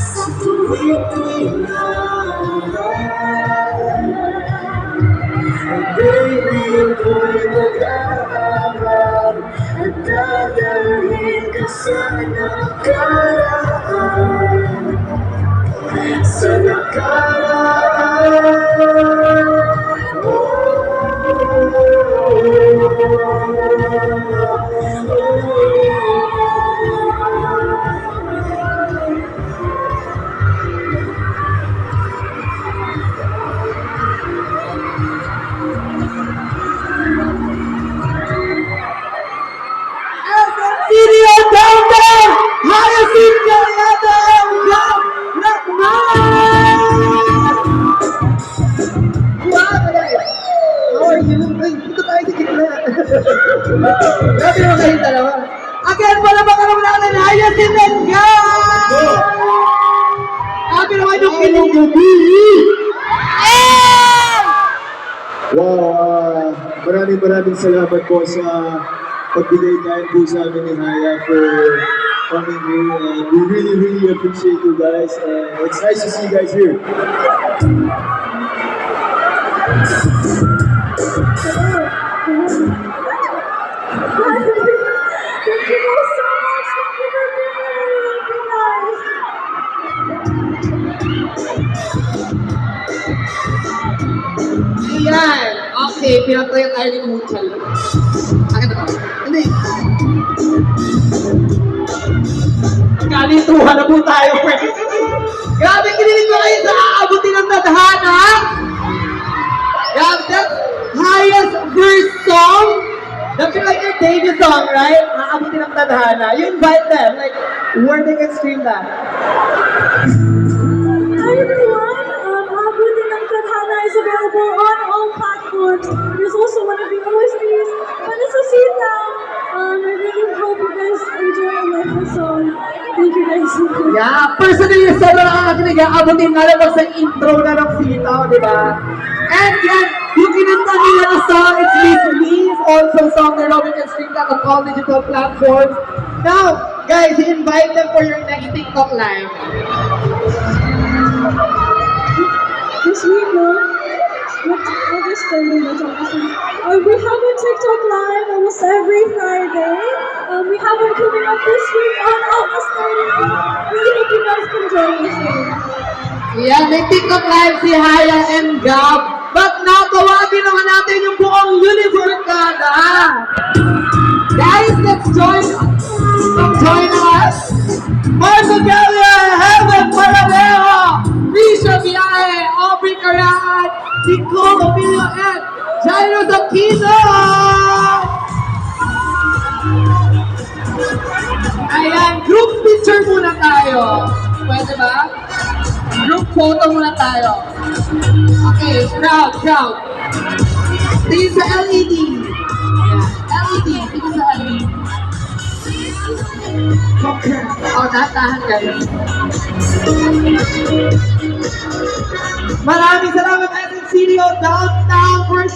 Sa tuwing baby, ako'y mag-aaral at dadalhin ka sa nakaraan, sa nakaraan. Video down there! Hyacinth Gallardo! Wow, guys! How are you? Ay, dito tayo sa gitna. Grabe naman kayo dalawa. Again, wala ba ka naman natin? Hyacinth and Gab! Grabe naman yung kiling gabi! Wow, maraming salamat po sa pagbigay time po sa amin ni Haya for coming here, and we really appreciate you guys, and it's nice to see you guys here. Thank you guys so much. Thank you for being here. Ayan! Okay, pinatuloy tayo ni Muchal. Akin na to. Hindi. Kalituhan na po tayo, friends. Grabe, kinilig ko kayo sa aabutin ng tadhana. Grabe, that's highest verse song. That's like your debut song, right? Aabutin ng tadhana. You invite them, like, where they can stream that. Hi everyone. Abutin ng Tadhana is available on all platforms. There's also one of the OSTs. Manasasita. I really hope you guys enjoy and like the song. Thank you guys. Yeah, personally, sobrang nakakakilig. Abutin nga lang sa intro na ng Sitaw, di ba? And yan, yung kinanta nila na song, it's Miss Me, is also a song that we can stream that on all digital platforms. Now, guys, invite them for your next TikTok live. This week, no? August 30, that's awesome. We have a TikTok live almost every Friday. We have one coming up this week on August 30. Really hope you guys can join us there. Yeah, may TikTok live si Haya and Gab. But now, tawagin naman natin yung buong Univercada. Guys, let's join us. Marco Galia, Heaven Paradero, Risha Biahe, Aubrey Caraan, Nicole Opilio, and Jairo Aquino. Ayan, group picture muna tayo. Pwede ba? Group photo muna tayo. Okay, crowd. Tingin sa LED. Ayan, LED, tingin sa LED. Okay. Oh, dahan-dahan guys. Maraming salamat, SNCDO Downtown for